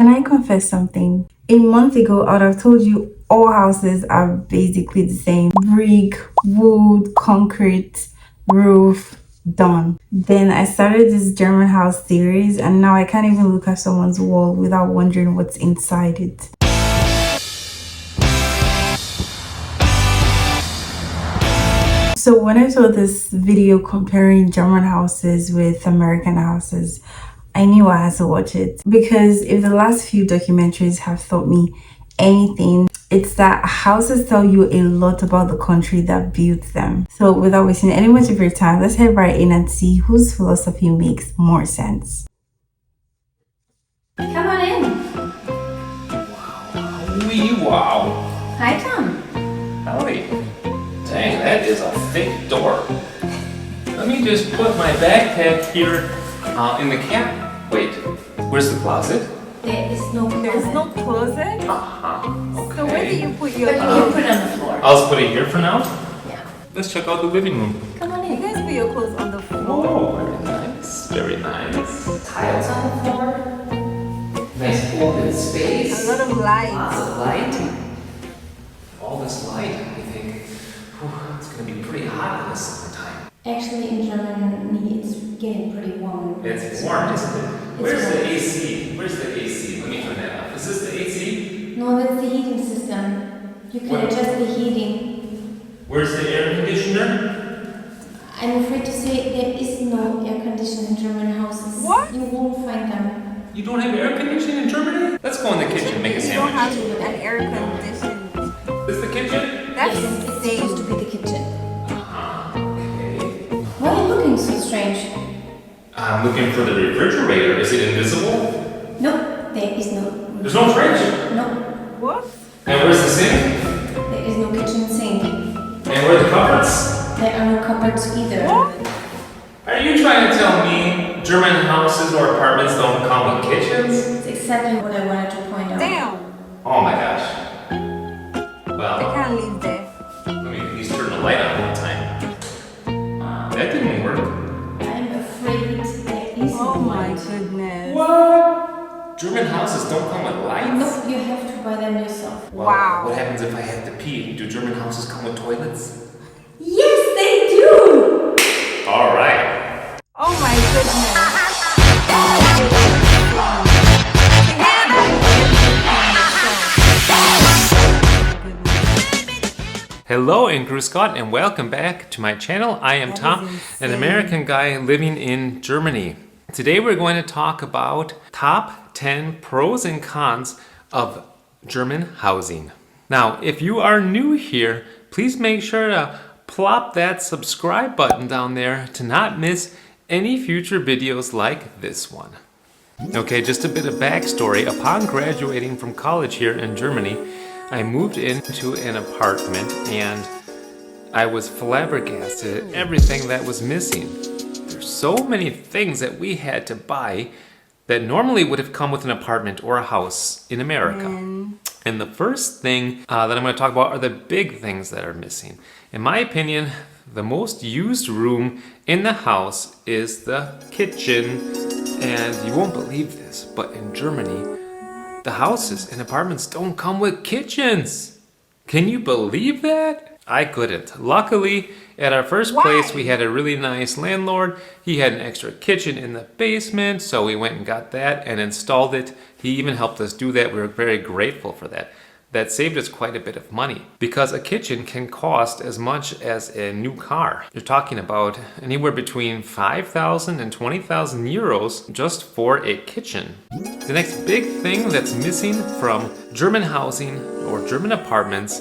Can I confess something? A month ago, I would have told you all houses are basically the same. Brick, wood, concrete, roof, done. Then I started this German house series and now I can't even look at someone's wall without wondering what's inside it. So when I saw this video comparing German houses with American houses, I knew I had to watch it, because if the last few documentaries have taught me anything, it's that houses tell you a lot about the country that built them. So without wasting any much of your time, let's head right in and see whose philosophy makes more sense. Come on in. Wow. Hi, Tom. Howdy. Dang, that is a thick door. Let me just put my backpack here in the cab. Wait, where's the closet? There is no closet. There's no closet? Okay. So where do you put your But you can put it on the floor. I'll just put it here for now. Yeah. Let's check out the living room. Come on You in. guys put your clothes on the floor. Oh, very nice. Very nice. Tiles on the floor. Nice open space. A lot of light. Lots of light. All this light, I think, it's going to be pretty hot in the summertime. Actually, in Germany, it's getting pretty warm. It's warm, isn't it? Where's the AC? Where's the AC? Let me turn that up. Is this the AC? No, that's the heating system. You can What? adjust the heating. Where's the air conditioner? I'm afraid to say there is no air conditioning in German houses. What? You won't find them. You don't have air conditioning in Germany? Let's go in the kitchen and make a You don't have sandwich. an air conditioned. This is the kitchen? That's Yes, it's supposed to be the kitchen. Okay. Why are you looking so strange? I'm looking for the refrigerator. Is it invisible? No, there is no. There's no fridge. No, what? And where's the sink? there is no kitchen sink. And where are the cupboards? There are no cupboards either. What? Are you trying to tell me German houses or apartments don't come with kitchens? That's exactly what I wanted to point out. Damn. Oh my gosh. I Well, can't live there. let me at least turn the light on one time. That didn't work. I'm afraid there is Oh no my light. goodness. What? German houses don't come with lights? No, you have to buy them yourself. Well, Wow. What happens if I have to pee? Do German houses come with toilets? Yes, they do! All right. Oh my goodness. Hello and Grüß Gott and welcome back to my channel. I am That Tom, is an insane. American guy living in Germany. Today we're going to talk about top 10 pros and cons of German housing. Now, if you are new here, please make sure to plop that subscribe button down there to not miss any future videos like this one. Okay, just a bit of backstory. Upon graduating from college here in Germany, I moved into an apartment and I was flabbergasted at everything that was missing. There's so many things that we had to buy that normally would have come with an apartment or a house in America. And the first thing that I'm going to talk about are the big things that are missing. In my opinion, the most used room in the house is the kitchen. And you won't believe this, but in Germany, the houses and apartments don't come with kitchens. Can you believe that? I couldn't. Luckily, at our first place, we had a really nice landlord. He had an extra kitchen in the basement, so we went and got that and installed it. He even helped us do that. We were very grateful for that. That saved us quite a bit of money because a kitchen can cost as much as a new car. You're talking about anywhere between 5,000 and 20,000 euros just for a kitchen. The next big thing that's missing from German housing or German apartments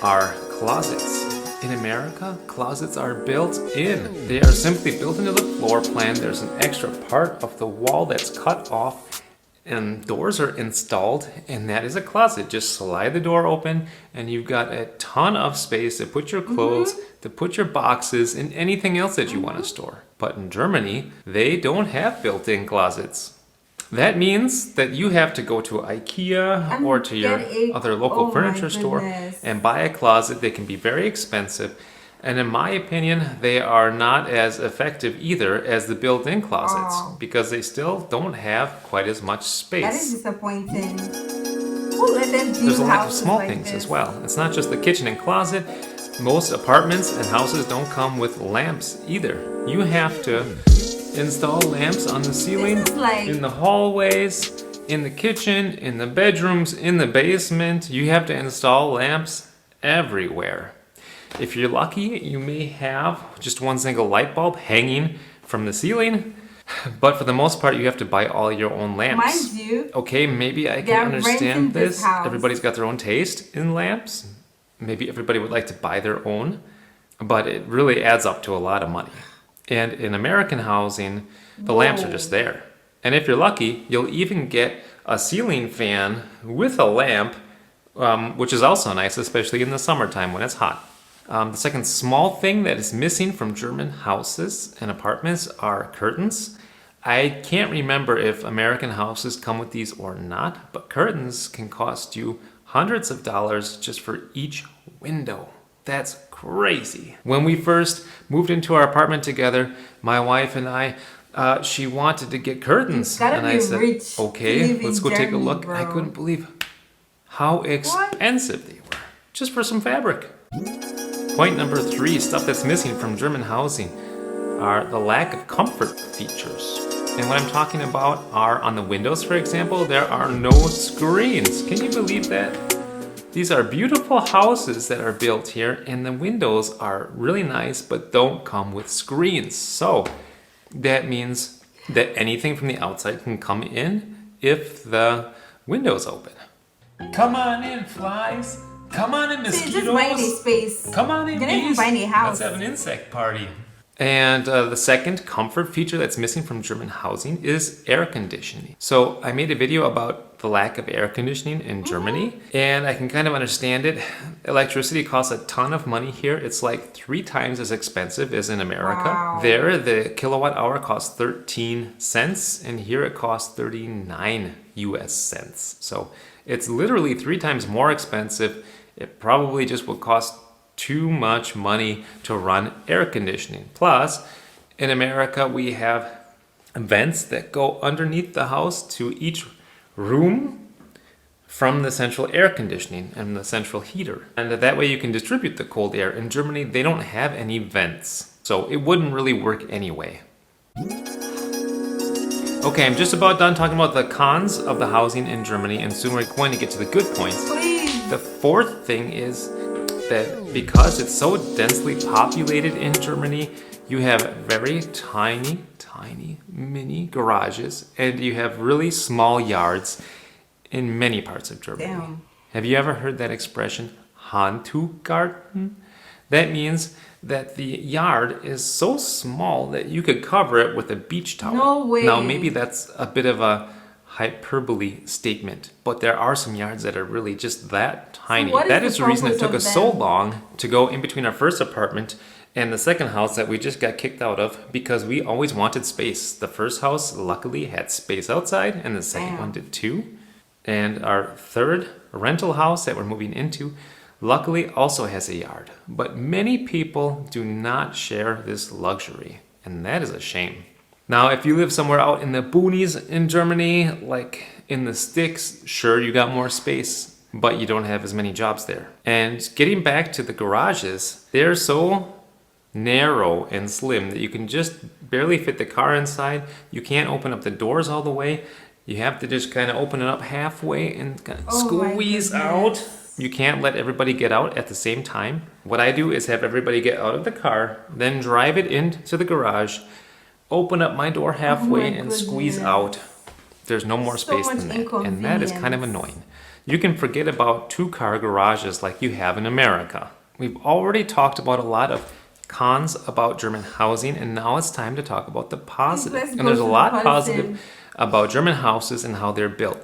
are closets. In America, closets are built in. They are simply built into the floor plan. There's an extra part of the wall that's cut off and doors are installed, and that is a closet. Just slide the door open and you've got a ton of space to put your clothes, to put your boxes, and anything else that you want to store. But in Germany, they don't have built-in closets. That means that you have to go to IKEA or to your other local furniture store and buy a closet. They can be very expensive. And in my opinion, they are not as effective either as the built-in closets because they still don't have quite as much space. That is disappointing. Who let them do There's a lack of houses small like things this? as well. It's not just the kitchen and closet. Most apartments and houses don't come with lamps either. You have to install lamps on the ceiling, This is like- in the hallways, in the kitchen, in the bedrooms, in the basement. You have to install lamps everywhere. If you're lucky, you may have just one single light bulb hanging from the ceiling, but for the most part, you have to buy all your own lamps. Mind you, Okay, maybe I they're can renting understand this this. house. Everybody's got their own taste in lamps. Maybe everybody would like to buy their own, but it really adds up to a lot of money. And in American housing, the lamps are just there. And if you're lucky, you'll even get a ceiling fan with a lamp, which is also nice, especially in the summertime when it's hot. The second small thing that is missing from German houses and apartments are curtains. I can't remember if American houses come with these or not, but curtains can cost you hundreds of dollars just for each window. That's crazy. When we first moved into our apartment together, my wife and I, she wanted to get curtains. gotta And be I said, rich to okay, live in let's go take a Germany, look. I bro. couldn't believe how expensive they were just for some fabric. Point number 3, stuff that's missing from German housing are the lack of comfort features. And what I'm talking about are on the windows, for example, there are no screens. Can you believe that? These are beautiful houses that are built here, and the windows are really nice, but don't come with screens. So that means that anything from the outside can come in if the window's open. Come on in, flies. Come on in, mosquitoes. just buy any space. Come on in, You're gonna even bees. buy any house. Let's have an insect party. And the second comfort feature that's missing from German housing is air conditioning. So I made a video about the lack of air conditioning in Germany, and I can kind of understand it. Electricity costs a ton of money here. It's like 3 times as expensive as in America. Wow. There, the kilowatt hour costs 13 cents, and here it costs 39 US cents. So it's literally 3 times more expensive. It probably just would cost too much money to run air conditioning. Plus, in America, we have vents that go underneath the house to each room from the central air conditioning and the central heater. And that way you can distribute the cold air. In Germany, they don't have any vents, so it wouldn't really work anyway. Okay, I'm just about done talking about the cons of the housing in Germany, and soon we're going to get to the good points. Please. The fourth thing is that because it's so densely populated in Germany, you have very tiny, mini garages, and you have really small yards in many parts of Germany. Damn. Have you ever heard that expression, Handtuchgarten? That means that the yard is so small that you could cover it with a beach towel. No way. Now, maybe that's a bit of a hyperbole statement, but there are some yards that are really just that tiny. what is That the is the reason it purpose took of us so them? long to go in between our first apartment and the second house that we just got kicked out of because we always wanted space. The first house luckily had space outside, and the second Damn. one did too. And our third rental house that we're moving into luckily also has a yard. But many people do not share this luxury, and that is a shame. Now, if you live somewhere out in the boonies in Germany, like in the sticks, sure, you got more space, but you don't have as many jobs there. And getting back to the garages, they're so narrow and slim that you can just barely fit the car inside. You can't open up the doors all the way. You have to just kind of open it up halfway and kind of Oh my squeeze goodness. out. You can't let everybody get out at the same time. What I do is have everybody get out of the car, then drive it into the garage, open up my door halfway, and squeeze goodness. out. There's no more So space much than that. And that is kind of inconvenience. annoying. You can forget about 2-car garages like you have in America. We've already talked about a lot of cons about German housing, and now it's time to talk about the positive. Let's And go there's a to the lot positive. positive about German houses and how they're built.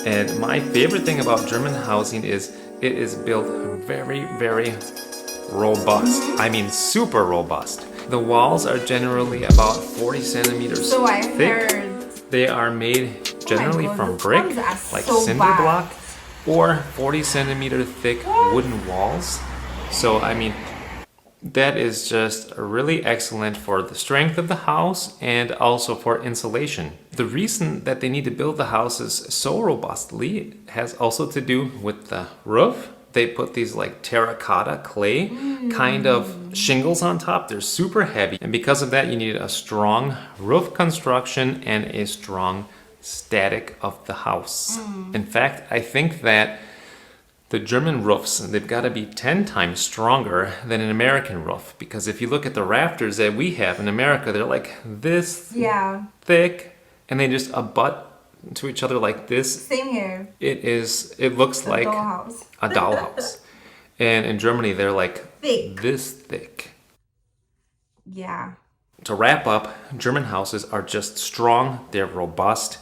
And my favorite thing about German housing is it is built very, very robust. I mean, super robust. The walls are generally about 40 centimeters So I thick. heard. They are made generally God, from the brick, ones are like so cinder bad. block, or 40 centimeter thick wooden walls. So, I mean, that is just really excellent for the strength of the house and also for insulation. The reason that they need to build the houses so robustly has also to do with the roof. They put these like terracotta clay kind of shingles on top. They're super heavy. And because of that, you need a strong roof construction and a strong static of the house. In fact, I think that the German roofs, they've got to be 10 times stronger than an American roof. Because if you look at the rafters that we have in America, they're like this thick and they just abut to each other like this. Same here. It looks like a dollhouse. And in Germany, they're like this thick. Yeah. To wrap up, German houses are just strong, they're robust,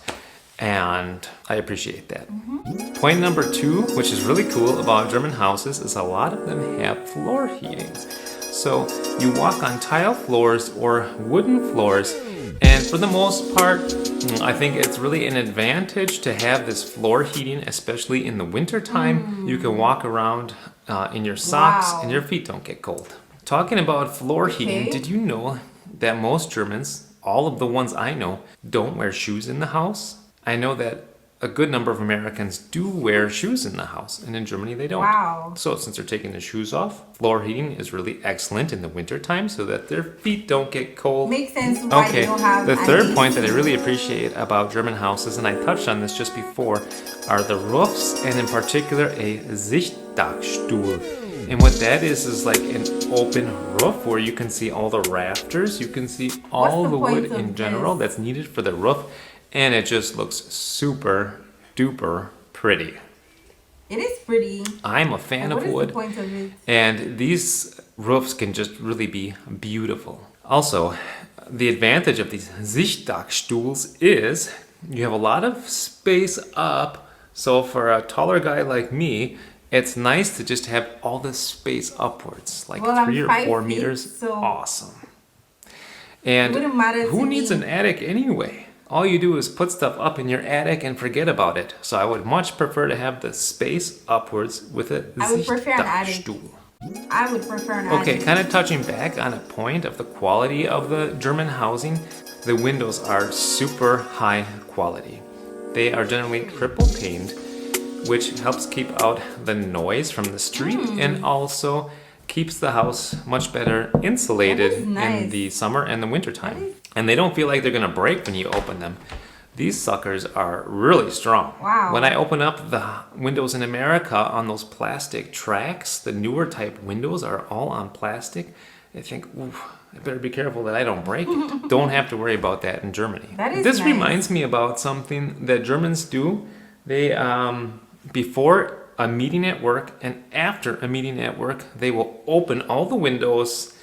and I appreciate that. Point number 2, which is really cool about German houses, is a lot of them have floor heatings. So you walk on tile floors or wooden floors, and for the most part, I think it's really an advantage to have this floor heating, especially in the winter time. You can walk around in your socks and your feet don't get cold. Talking about floor heating, did you know that most Germans, all of the ones I know, don't wear shoes in the house? I know that a good number of Americans do wear shoes in the house, and in Germany they don't. Wow. So since they're taking their shoes off, floor heating is really excellent in the winter time so that their feet don't get cold. Makes sense why they don't have the third ice. point that I really appreciate about German houses, and I touched on this just before, are the roofs, and in particular a Sichtdachstuhl. And what that is like an open roof where you can see all the rafters, you can see all the wood in general that's needed for the roof, and it just looks super duper pretty. It is pretty. I'm a fan of wood. What is the point of it? And these roofs can just really be beautiful. Also, the advantage of these Sichtdachstuhls is you have a lot of space up. So for a taller guy like me, it's nice to just have all this space upwards, like 3 or 4 meters. So awesome. And wouldn't matter who to needs me. an attic anyway? All you do is put stuff up in your attic and forget about it. So I would much prefer to have the space upwards with a I would prefer an attic. Sichtdachstuhl. I would prefer an attic. Okay, kind of touching back on a point of the quality of the German housing, the windows are super high quality. They are generally triple paned, which helps keep out the noise from the street and also keeps the house much better insulated in the summer and the winter time. And they don't feel like they're gonna break when you open them. These suckers are really strong. Wow. When I open up the windows in America on those plastic tracks, the newer type windows are all on plastic. I think, ooh, I better be careful that I don't break it. Don't have to worry about that in Germany. This nice. reminds me about something that Germans do. They, before a meeting at work and after a meeting at work, they will open all the windows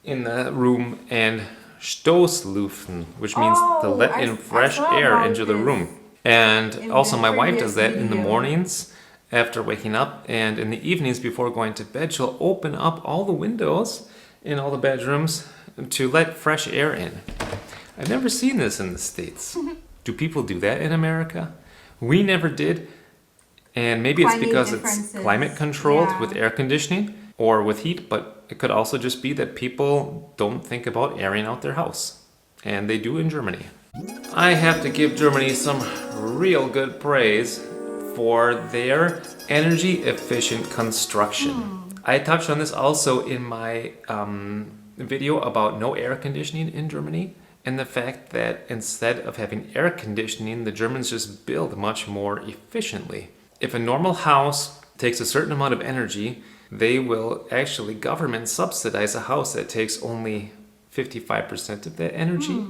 in the room and Stoßlüften, which means to let in fresh air into the room. And also my wife does that in the mornings after waking up, and in the evenings before going to bed, she'll open up all the windows in all the bedrooms to let fresh air in. I've never seen this in the States. Do people do that in America? We never did. And maybe it's because it's climate controlled with air conditioning or with heat, but it could also just be that people don't think about airing out their house. And they do in Germany. I have to give Germany some real good praise for their energy efficient construction. I touched on this also in my video about no air conditioning in Germany, and the fact that instead of having air conditioning, the Germans just build much more efficiently. If a normal house takes a certain amount of energy, they will actually government subsidize a house that takes only 55% of that energy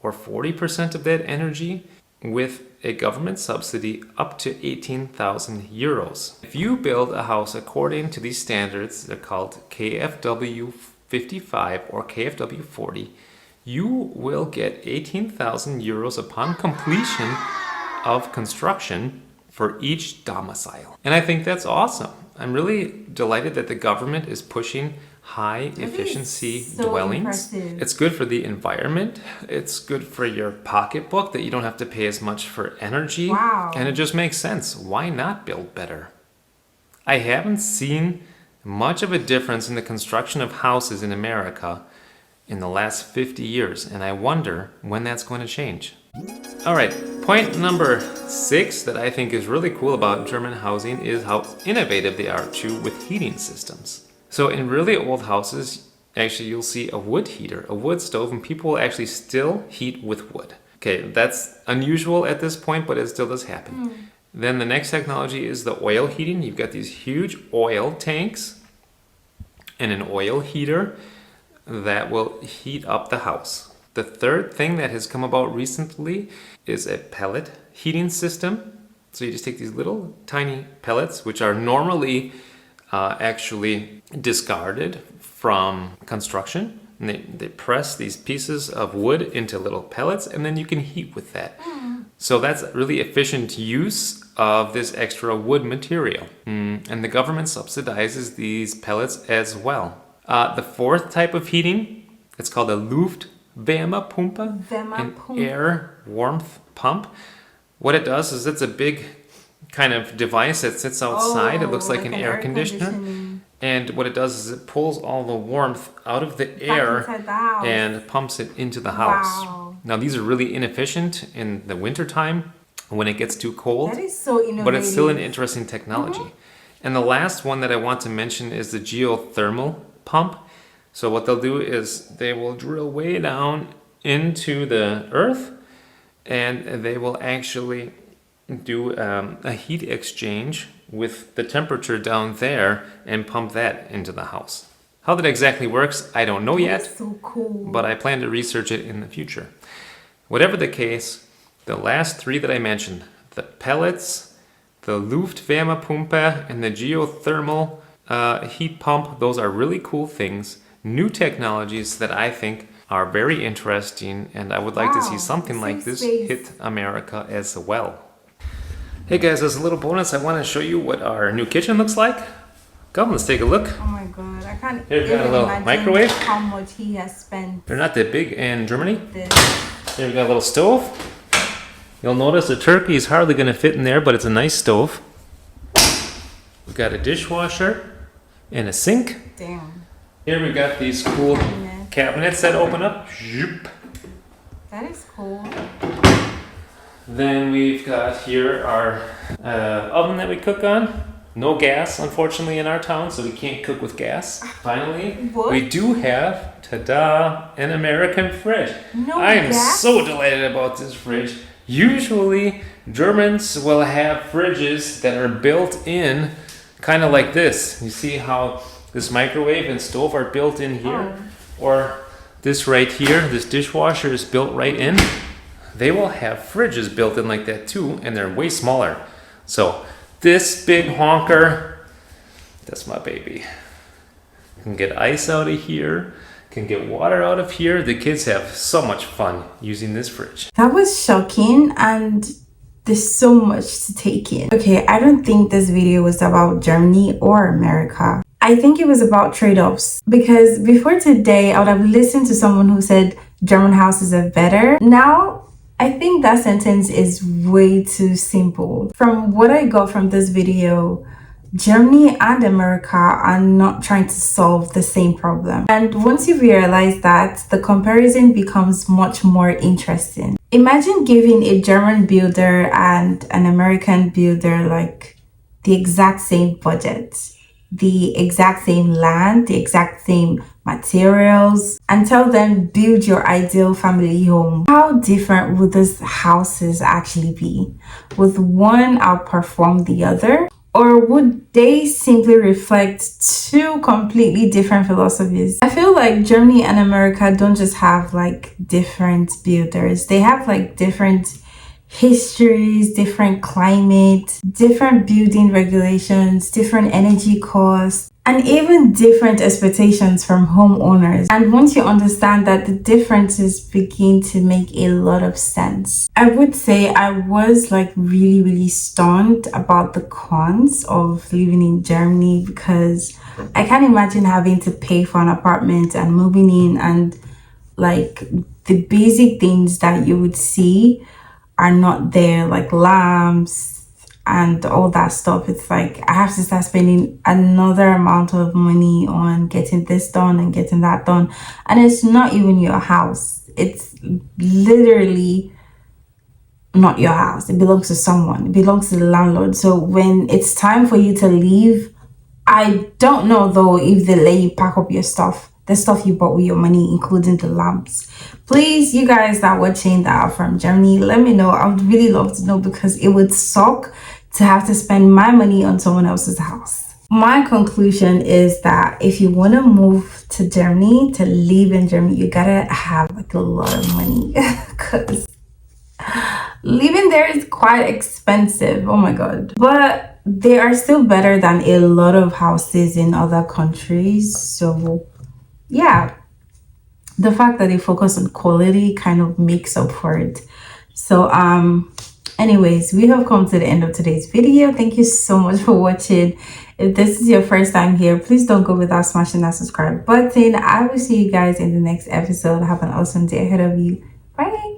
or 40% of that energy with a government subsidy up to 18,000 euros. If you build a house according to these standards, they're called KfW 55 or KfW 40, you will get 18,000 euros upon completion of construction for each domicile. And I think that's awesome. I'm really delighted that the government is pushing high efficiency dwellings. Impressive. It's good for the environment. It's good for your pocketbook that you don't have to pay as much for energy. Wow. And it just makes sense. Why not build better? I haven't seen much of a difference in the construction of houses in America in the last 50 years, and I wonder when that's going to change. All right, point number 6 that I think is really cool about German housing is how innovative they are too with heating systems. So in really old houses, actually you'll see a wood heater, a wood stove, and people will actually still heat with wood. Okay, that's unusual at this point, but it still does happen. Then the next technology is the oil heating. You've got these huge oil tanks and an oil heater that will heat up the house. The third thing that has come about recently is a pellet heating system. So you just take these little tiny pellets, which are normally actually discarded from construction. And they press these pieces of wood into little pellets, and then you can heat with that. So that's really efficient use of this extra wood material. And the government subsidizes these pellets as well. The fourth type of heating, it's called a Luftwärmepumpe, an air warmth pump. What it does is it's a big kind of device that sits outside. It looks like an air conditioner. And what it does is it pulls all the warmth out of the air and pumps it into the house. Wow. Now these are really inefficient in the wintertime when it gets too cold. That is so innovative. But it's still an interesting technology. And the last one that I want to mention is the geothermal pump. So what they'll do is they will drill way down into the earth, and they will actually do a heat exchange with the temperature down there and pump that into the house. How that exactly works, I don't know yet. That's so cool. But I plan to research it in the future. Whatever the case, the last 3 that I mentioned, the pellets, the Luftwärmepumpe, and the geothermal heat pump, those are really cool things, new technologies that I think are very interesting, and I would like to see something like this hit America as well. Hey guys, as a little bonus, I want to show you what our new kitchen looks like. Come, let's take a look. Oh my god, I can't Here, even got a little imagine microwave. how much he has spent. They're not that big in Germany. This. Here we got a little stove. You'll notice the turkey is hardly going to fit in there, but it's a nice stove. We've got a dishwasher and a sink. Damn. Here we got these cool cabinets that open up. That is cool. Then we've got here our oven that we cook on. No gas, unfortunately, in our town, so we can't cook with gas. Finally, we do have, ta-da, an American fridge. I am so delighted about this fridge. Usually, Germans will have fridges that are built in, kind of like this. You see how this microwave and stove are built in here? Or this right here, this dishwasher is built right in. They will have fridges built in like that too, and they're way smaller. So this big honker, that's my baby. Can get ice out of here, can get water out of here. The kids have so much fun using this fridge. That was shocking, and there's so much to take in. Okay, I don't think this video was about Germany or America. I think it was about trade-offs, because before today I would have listened to someone who said German houses are better. Now I think that sentence is way too simple. From what I got from this video, Germany and America are not trying to solve the same problem. And once you realize that, the comparison becomes much more interesting. Imagine giving a German builder and an American builder like the exact same budget, the exact same land, the exact same materials, and tell them build your ideal family home. How different would these houses actually be? Would one outperform the other? Or would they simply reflect 2 completely different philosophies? I feel like Germany and America don't just have like different builders. They have like different histories, different climate, different building regulations, different energy costs, and even different expectations from homeowners. And once you understand that, the differences begin to make a lot of sense. I would say I was like really stunned about the cons of living in Germany, because I can't imagine having to pay for an apartment and moving in, and like the basic things that you would see are not there, like lamps and all that stuff. It's like I have to start spending another amount of money on getting this done and getting that done. And it's not even your house. It's literally not your house. It belongs to someone. It belongs to the landlord. So when it's time for you to leave, I don't know though if they let you pack up your stuff, the stuff you bought with your money, including the lamps. Please, you guys that are watching that are from Germany, let me know. I would really love to know, because it would suck to have to spend my money on someone else's house. My conclusion is that if you want to move to Germany, to live in Germany, you gotta have like a lot of money, because living there is quite expensive. Oh my god. But they are still better than a lot of houses in other countries. So yeah, the fact that they focus on quality kind of makes up for it. So anyways, we have come to the end of today's video. Thank you so much for watching. If this is your first time here, please don't go without smashing that subscribe button. I will see you guys in the next episode. Have an awesome day ahead of you. Bye.